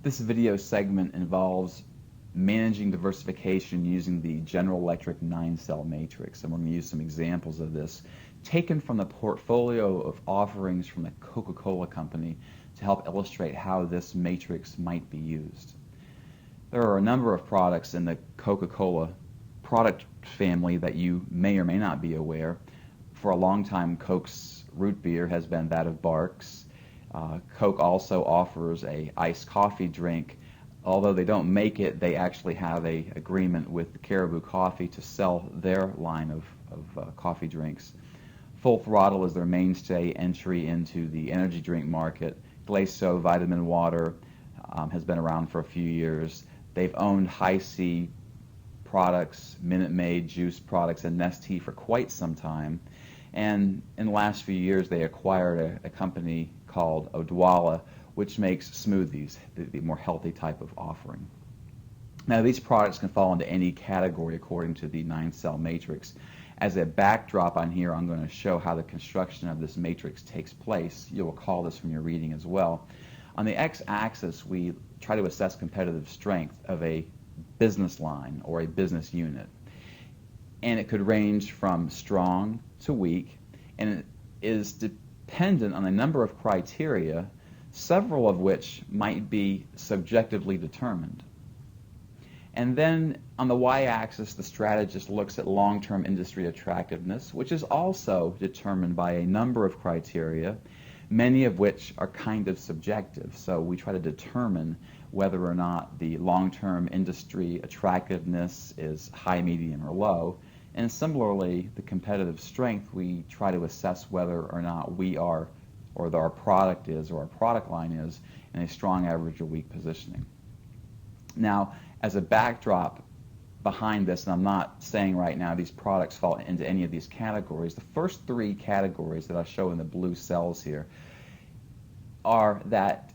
This video segment involves managing diversification using the General Electric 9-cell matrix, and we're going to use some examples of this taken from the portfolio of offerings from the Coca-Cola Company to help illustrate how this matrix might be used. There are a number of products in the Coca-Cola product family that you may or may not be aware. For a long time, Coke's root beer has been that of Barq's. Coke also offers a iced coffee drink. Although they don't make it, they actually have an agreement with Caribou Coffee to sell their line of coffee drinks. Full Throttle is their mainstay entry into the energy drink market. Glaceau Vitamin Water has been around for a few years. They've owned High C products, Minute Maid juice products, and Nestea for quite some time. And in the last few years, they acquired a company called Odwalla, which makes smoothies, the more healthy type of offering. Now, these products can fall into any category according to the 9-cell matrix. As a backdrop on here, I'm going to show how the construction of this matrix takes place. You'll recall this from your reading as well. On the x-axis, we try to assess competitive strength of a business line or a business unit. And it could range from strong to weak, and it is dependent on a number of criteria, several of which might be subjectively determined. And then on the y-axis, the strategist looks at long-term industry attractiveness, which is also determined by a number of criteria, many of which are kind of subjective. So we try to determine whether or not the long-term industry attractiveness is high, medium, or low. And similarly, the competitive strength, we try to assess whether or not we are, or our product is, or our product line is, in a strong, average, or weak positioning. Now, as a backdrop behind this, and I'm not saying right now these products fall into any of these categories, the first three categories that I show in the blue cells here are that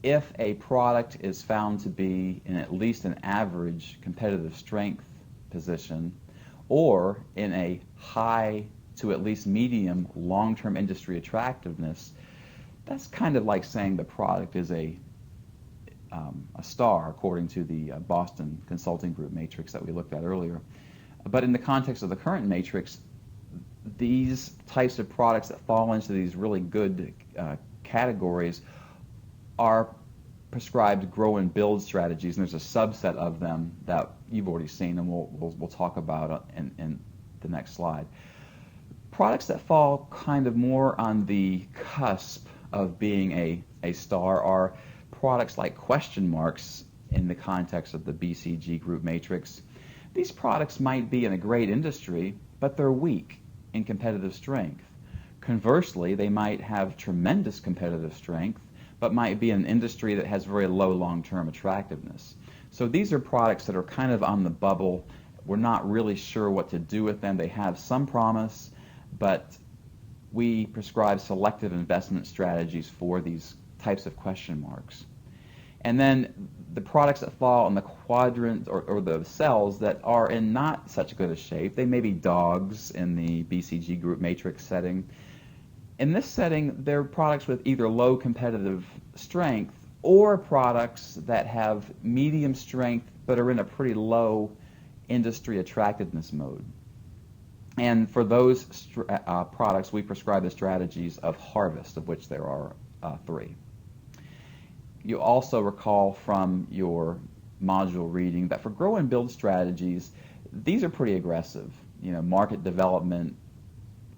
if a product is found to be in at least an average competitive strength position, or in a high to at least medium long-term industry attractiveness, that's kind of like saying the product is a star according to the Boston Consulting Group matrix that we looked at earlier. But in the context of the current matrix, these types of products that fall into these really good categories are prescribed grow and build strategies, and there's a subset of them that you've already seen, and we'll talk about in the next slide. Products that fall kind of more on the cusp of being a star are products like question marks in the context of the BCG group matrix. These products might be in a great industry, but they're weak in competitive strength. Conversely, they might have tremendous competitive strength, but might be an industry that has very low long-term attractiveness. So these are products that are kind of on the bubble. We're not really sure what to do with them. They have some promise, but we prescribe selective investment strategies for these types of question marks. And then the products that fall in the quadrant or the cells that are in not such good a shape, they may be dogs in the BCG group matrix setting. In this setting, they're products with either low competitive strength or products that have medium strength but are in a pretty low industry attractiveness mode. And for those products, we prescribe the strategies of harvest, of which there are 3. You also recall from your module reading that for grow and build strategies, these are pretty aggressive. You know, market development,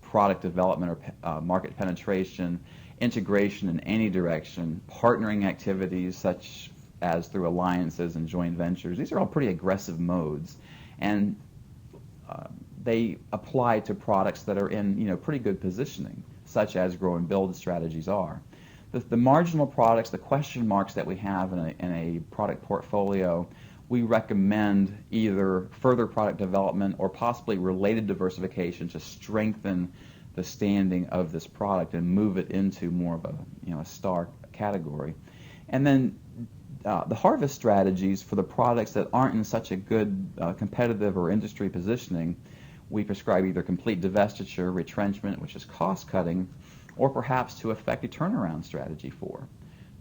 product development or market penetration, integration in any direction, partnering activities such as through alliances and joint ventures. These are all pretty aggressive modes, and they apply to products that are in pretty good positioning, such as grow and build strategies are. The marginal products, the question marks that we have in a product portfolio, we recommend either further product development or possibly related diversification to strengthen the standing of this product and move it into more of a star category. And then the harvest strategies for the products that aren't in such a good competitive or industry positioning, we prescribe either complete divestiture, retrenchment, which is cost cutting, or perhaps to effect a turnaround strategy for.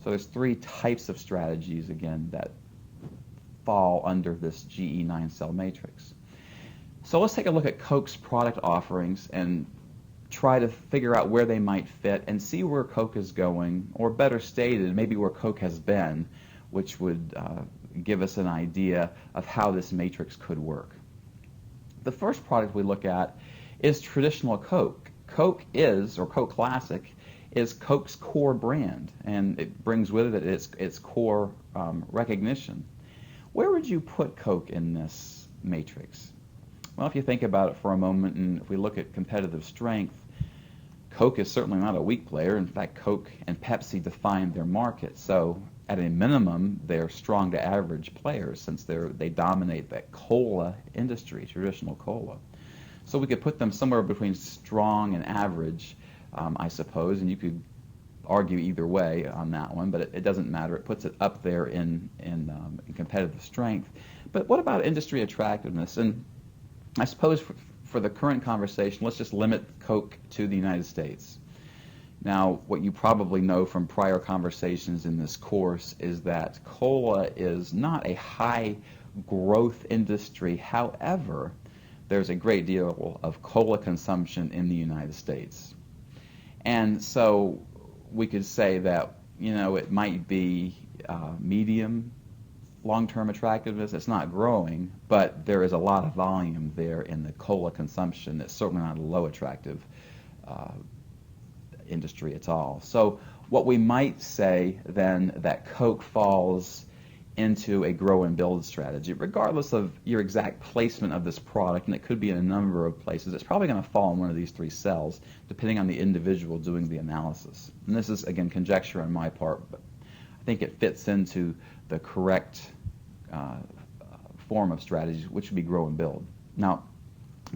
So there's three types of strategies, again, that fall under this GE 9-cell matrix. So let's take a look at Coke's product offerings and try to figure out where they might fit and see where Coke is going, or better stated, maybe where Coke has been, which would give us an idea of how this matrix could work. The first product we look at is traditional Coke. Coke is, or Coke Classic, is Coke's core brand, and it brings with it its core recognition. Where would you put Coke in this matrix? Well, if you think about it for a moment, and if we look at competitive strength, Coke is certainly not a weak player. In fact, Coke and Pepsi define their market. So at a minimum, they're strong to average players since they dominate that cola industry, traditional cola. So we could put them somewhere between strong and average, I suppose, and you could argue either way on that one, but it doesn't matter. It puts it up there in competitive strength. But what about industry attractiveness? And I suppose for the current conversation, let's just limit Coke to the United States. Now, what you probably know from prior conversations in this course is that cola is not a high growth industry. However, there's a great deal of cola consumption in the United States. And so we could say that, it might be medium long-term attractiveness. It's not growing, but there is a lot of volume there in the cola consumption. It's certainly not a low attractive industry at all. So what we might say then that Coke falls into a grow and build strategy, regardless of your exact placement of this product, and it could be in a number of places. It's probably going to fall in one of these three cells, depending on the individual doing the analysis. And this is, again, conjecture on my part, but I think it fits into the correct form of strategies, which would be grow and build. Now,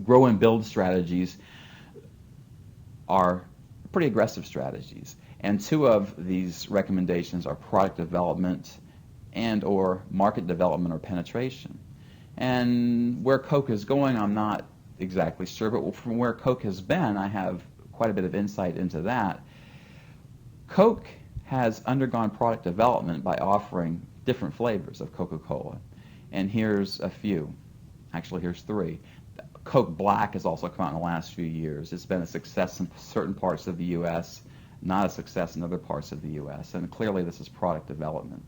grow and build strategies are pretty aggressive strategies, and two of these recommendations are product development and or market development or penetration. And where Coke is going, I'm not exactly sure, but from where Coke has been, I have quite a bit of insight into that. Coke has undergone product development by offering different flavors of Coca-Cola. And here's a few. Actually, here's three. Coke Black has also come out in the last few years. It's been a success in certain parts of the U.S., not a success in other parts of the U.S., and clearly this is product development.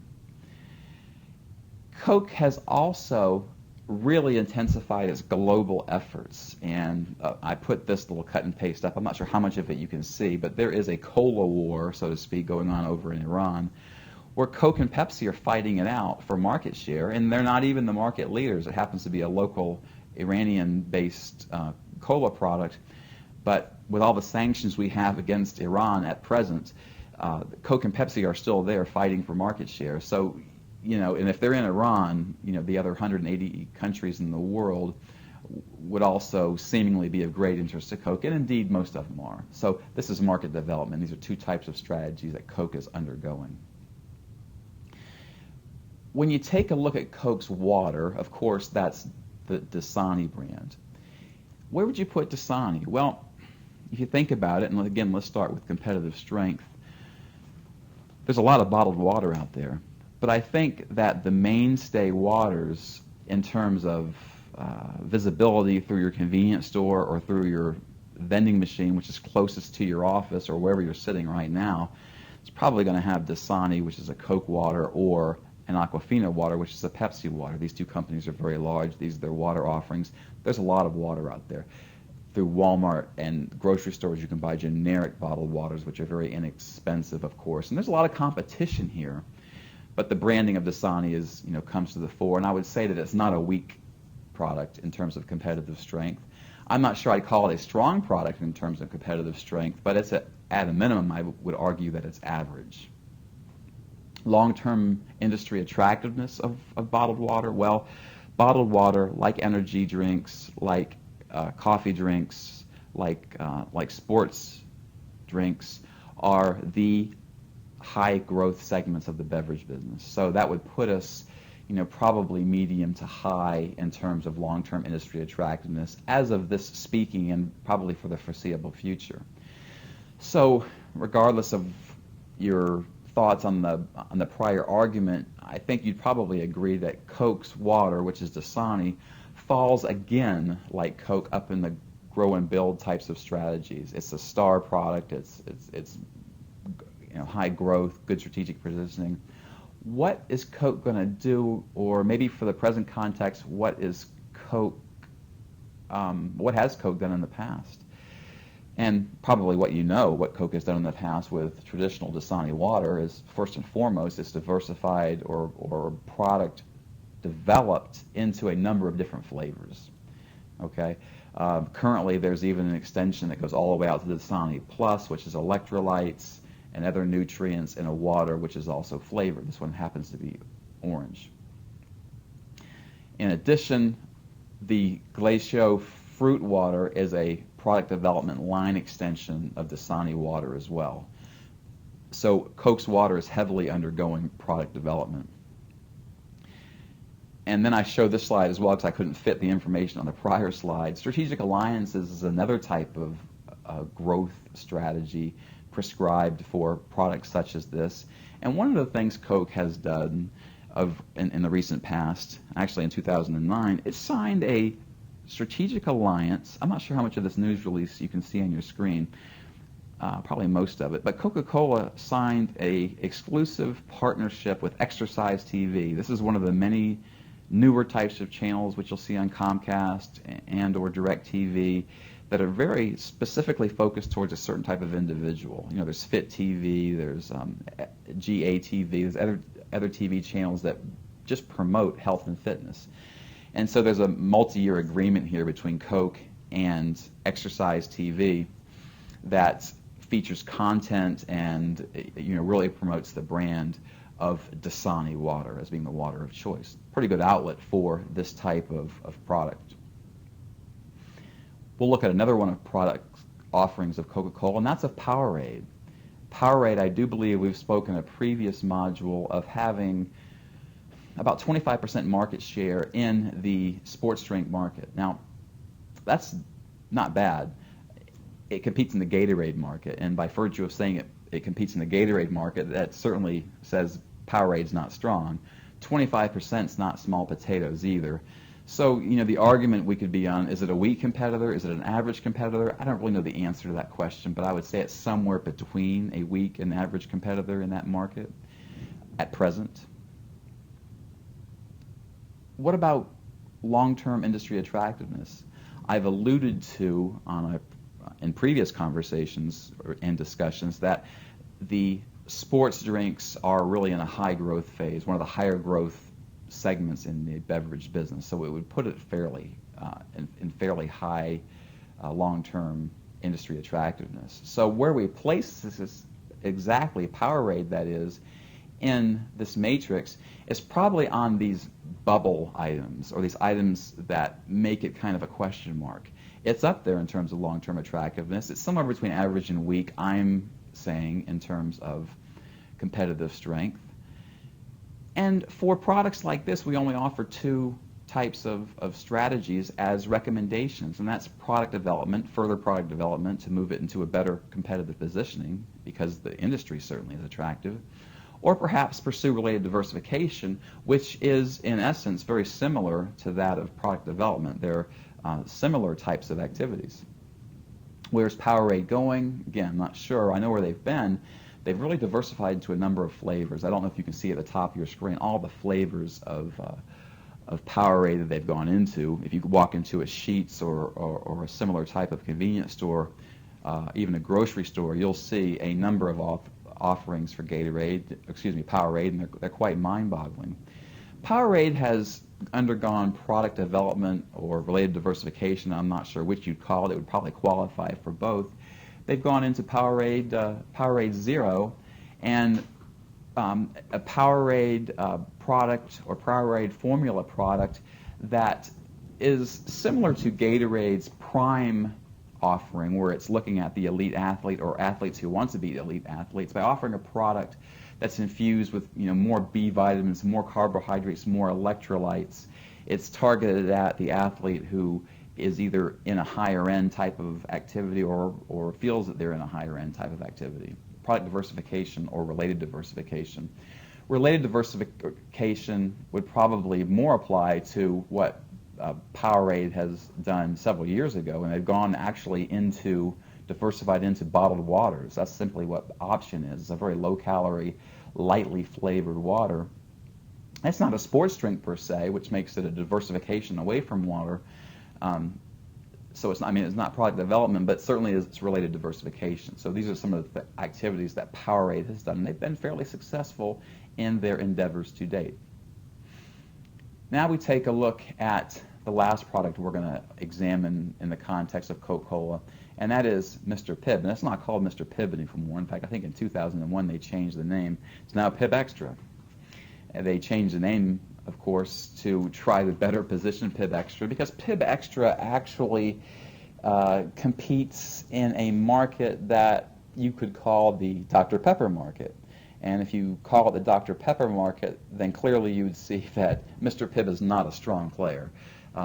Coke has also really intensified its global efforts, and I put this little cut and paste up. I'm not sure how much of it you can see, but there is a cola war, so to speak, going on over in Iran, where Coke and Pepsi are fighting it out for market share, and they're not even the market leaders. It happens to be a local Iranian-based cola product, but with all the sanctions we have against Iran at present, Coke and Pepsi are still there fighting for market share. So, and if they're in Iran, the other 180 countries in the world would also seemingly be of great interest to Coke, and indeed most of them are. So this is market development. These are two types of strategies that Coke is undergoing. When you take a look at Coke's water, of course, that's the Dasani brand. Where would you put Dasani? Well, if you think about it, and again, let's start with competitive strength, there's a lot of bottled water out there. But I think that the mainstay waters, in terms of visibility through your convenience store or through your vending machine, which is closest to your office or wherever you're sitting right now, it's probably going to have Dasani, which is a Coke water, or an Aquafina water, which is a Pepsi water. These two companies are very large. These are their water offerings. There's a lot of water out there. Through Walmart and grocery stores, you can buy generic bottled waters, which are very inexpensive, of course. And there's a lot of competition here. But the branding of Dasani is, comes to the fore. And I would say that it's not a weak product in terms of competitive strength. I'm not sure I'd call it a strong product in terms of competitive strength, but it's at a minimum, I would argue that it's average. Long-term industry attractiveness of bottled water. Well, bottled water, like energy drinks, like coffee drinks, like sports drinks, are the high growth segments of the beverage business. So that would put us, probably medium to high in terms of long-term industry attractiveness as of this speaking, and probably for the foreseeable future. So regardless of your thoughts on the prior argument, I think you'd probably agree that Coke's water, which is Dasani, falls again like Coke up in the grow and build types of strategies. It's a star product. It's high growth, good strategic positioning. What is Coke going to do, or maybe for the present context, what has Coke done in the past? And probably what Coke has done in the past with traditional Dasani water is, first and foremost, it's diversified or product developed into a number of different flavors. Okay. Currently, there's even an extension that goes all the way out to the Dasani Plus, which is electrolytes and other nutrients in a water which is also flavored. This one happens to be orange. In addition, the Glacio fruit water is a product development line extension of Dasani water as well. So Coke's water is heavily undergoing product development. And then I show this slide as well because I couldn't fit the information on the prior slide. Strategic alliances is another type of growth strategy prescribed for products such as this. And one of the things Coke has done in the recent past, actually in 2009, it signed a strategic alliance. I'm not sure how much of this news release you can see on your screen, probably most of it, but Coca-Cola signed a exclusive partnership with Exercise TV. This is one of the many newer types of channels which you'll see on Comcast and or DirecTV that are very specifically focused towards a certain type of individual. There's Fit TV, there's GATV, there's other TV channels that just promote health and fitness. And so there's a multi-year agreement here between Coke and Exercise TV that features content and really promotes the brand of Dasani water as being the water of choice. Pretty good outlet for this type of product. We'll look at another one of product offerings of Coca-Cola, and that's of Powerade. Powerade, I do believe we've spoken in a previous module of having about 25% market share in the sports drink market. Now, that's not bad. It competes in the Gatorade market, and by virtue of saying it competes in the Gatorade market, that certainly says Powerade's not strong. 25% is not small potatoes either. So, the argument we could be on, is it a weak competitor? Is it an average competitor? I don't really know the answer to that question, but I would say it's somewhere between a weak and average competitor in that market at present. What about long-term industry attractiveness? I've alluded to in previous conversations and discussions that the sports drinks are really in a high growth phase, one of the higher growth segments in the beverage business. So it would put it in fairly high long-term industry attractiveness. So where we place this is exactly Powerade, that is, in this matrix, is probably on these bubble items, or these items that make it kind of a question mark. It's up there in terms of long-term attractiveness. It's somewhere between average and weak, I'm saying, in terms of competitive strength. And for products like this, we only offer two types of strategies as recommendations, and that's product development, further product development to move it into a better competitive positioning because the industry certainly is attractive, or perhaps pursue related diversification, which is in essence very similar to that of product development. They're similar types of activities. Where's Powerade going? Again, I'm not sure. I know where they've been. They've really diversified into a number of flavors. I don't know if you can see at the top of your screen all the flavors of Powerade that they've gone into. If you walk into a Sheetz or a similar type of convenience store, even a grocery store, you'll see a number of offerings for Powerade, and they're quite mind-boggling. Powerade has undergone product development or related diversification. I'm not sure which you'd call it. It would probably qualify for both. They've gone into Powerade Zero, and a Powerade product or Powerade formula product that is similar to Gatorade's Prime offering, where it's looking at the elite athlete or athletes who want to be elite athletes by offering a product that's infused with more B vitamins, more carbohydrates, more electrolytes. It's targeted at the athlete who is either in a higher end type of activity or feels that they're in a higher end type of activity. product diversification or related diversification. Related diversification would probably more apply to what Powerade has done several years ago, and they've gone actually diversified into bottled waters. That's simply what Option is. It's a very low-calorie, lightly flavored water. It's not a sports drink per se, which makes it a diversification away from water. So it's not product development, but certainly it's related diversification. So these are some of the activities that Powerade has done, and they've been fairly successful in their endeavors to date. Now we take a look at the last product we're going to examine in the context of Coca-Cola, and that is Mr. Pibb. And it's not called Mr. Pibb anymore. In fact, I think in 2001 they changed the name. It's now Pibb Xtra. And they changed the name, of course, to try to better position Pibb Xtra, because Pibb Xtra actually competes in a market that you could call the Dr. Pepper market. And if you call it the Dr. Pepper market, then clearly you would see that Mr. Pibb is not a strong player,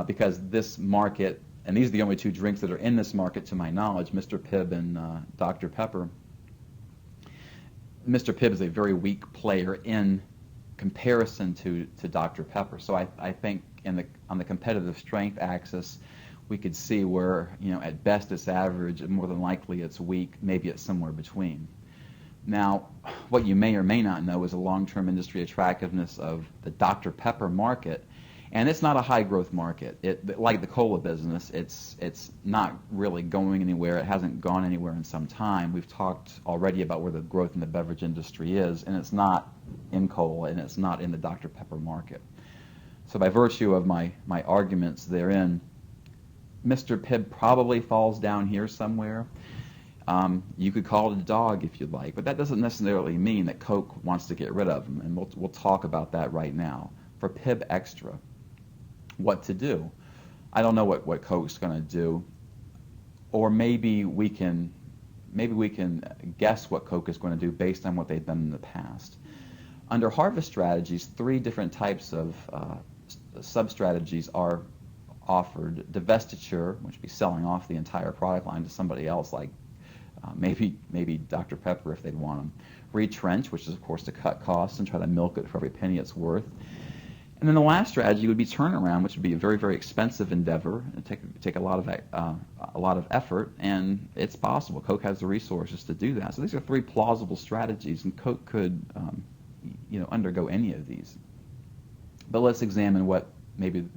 because this market, and these are the only two drinks that are in this market to my knowledge, Mr. Pibb and Dr. Pepper. Mr. Pibb is a very weak player in comparison to Dr. Pepper. So I think on the competitive strength axis, we could see where, at best it's average, and more than likely it's weak, maybe it's somewhere between. Now, what you may or may not know is the long-term industry attractiveness of the Dr. Pepper market, and it's not a high-growth market. Like the cola business, it's not really going anywhere. It hasn't gone anywhere in some time. We've talked already about where the growth in the beverage industry is, and it's not in cola, and it's not in the Dr. Pepper market. So by virtue of my arguments therein, Mr. Pibb probably falls down here somewhere. You could call it a dog if you'd like, but that doesn't necessarily mean that Coke wants to get rid of them, and we'll talk about that right now. For Pibb Xtra, what to do? I don't know what Coke's going to do, or maybe we can guess what Coke is going to do based on what they've done in the past. Under harvest strategies, 3 different types of sub-strategies are offered. Divestiture, which would be selling off the entire product line to somebody else, like maybe Dr. Pepper if they'd want them. Retrench, which is of course to cut costs and try to milk it for every penny it's worth. And then the last strategy would be turnaround, which would be a very, very expensive endeavor and take a lot of effort, and it's possible. Coke has the resources to do that. So these are 3 plausible strategies, and Coke could undergo any of these. But let's examine what maybe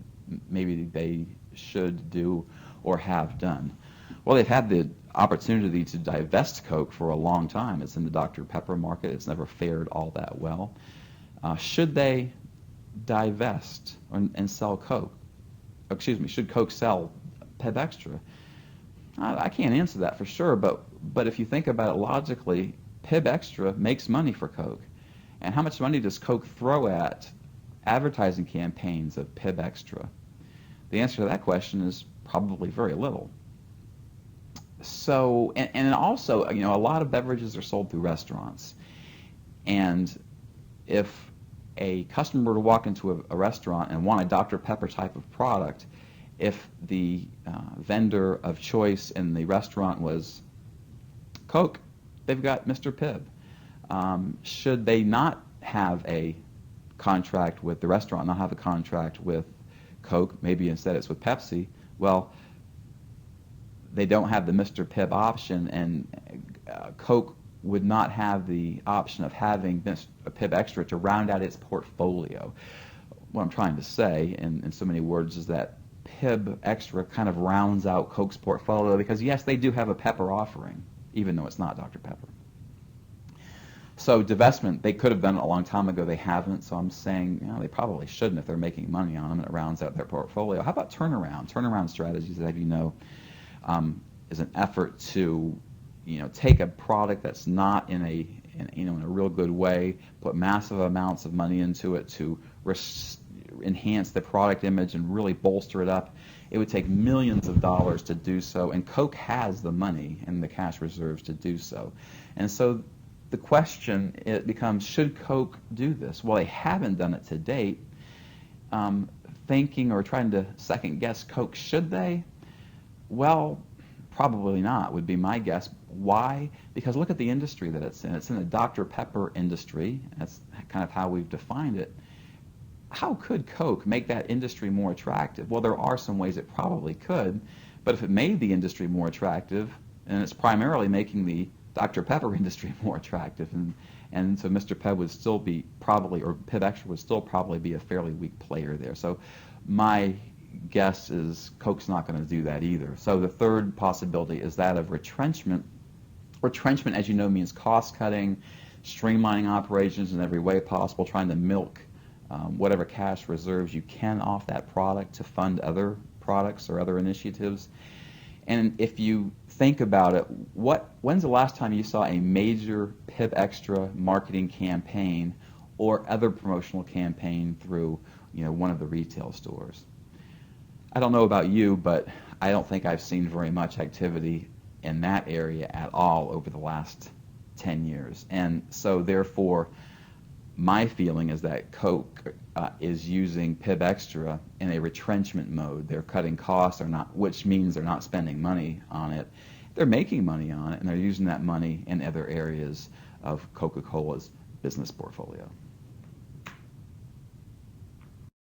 they should do or have done. Well, they've had the opportunity to divest Coke for a long time. It's in the Dr. Pepper market. It's never fared all that well. Should they divest and sell Coke? Excuse me, should Coke sell Pibb Xtra? I can't answer that for sure, but if you think about it logically, Pibb Xtra makes money for Coke. And how much money does Coke throw at advertising campaigns of Pibb Xtra? The answer to that question is probably very little. So, and also, a lot of beverages are sold through restaurants. And if a customer were to walk into a restaurant and want a Dr. Pepper type of product, if the vendor of choice in the restaurant was Coke, they've got Mr. Pibb. Should they not have a contract with the restaurant, not have a contract with Coke, maybe instead it's with Pepsi, well, they don't have the Mr. Pibb option, and Coke would not have the option of having a Pibb Xtra to round out its portfolio. What I'm trying to say in so many words is that Pibb Xtra kind of rounds out Coke's portfolio, because yes, they do have a pepper offering, even though it's not Dr. Pepper. So divestment, they could have done it a long time ago. They haven't, so I'm saying they probably shouldn't if they're making money on them and it rounds out their portfolio. How about turnaround? Turnaround strategies, as you know, is an effort to take a product that's not in a real good way, put massive amounts of money into it to enhance the product image and really bolster it up. It would take millions of dollars to do so, and Coke has the money and the cash reserves to do so. And so the question becomes, should Coke do this? Well, they haven't done it to date. Thinking or trying to second guess Coke, should they? Well, Probably not, would be my guess. Why? Because look at the industry that it's in. It's in the Dr. Pepper industry. That's kind of how we've defined it. How could Coke make that industry more attractive? Well, there are some ways it probably could, but if it made the industry more attractive, and it's primarily making the Dr. Pepper industry more attractive, and so Mr. Pibb would still be probably, or Pibb Xtra would still probably be a fairly weak player there. So my guess is Coke's not going to do that either. So the third possibility is that of retrenchment. Retrenchment, as you know, means cost cutting, streamlining operations in every way possible, trying to milk whatever cash reserves you can off that product to fund other products or other initiatives. And if you think about it, when's the last time you saw a major Pibb Xtra marketing campaign or other promotional campaign through one of the retail stores? I don't know about you, but I don't think I've seen very much activity in that area at all over the last 10 years. And so therefore, my feeling is that Coke is using Pibb Xtra in a retrenchment mode. They're cutting costs, which means they're not spending money on it. They're making money on it, and they're using that money in other areas of Coca-Cola's business portfolio.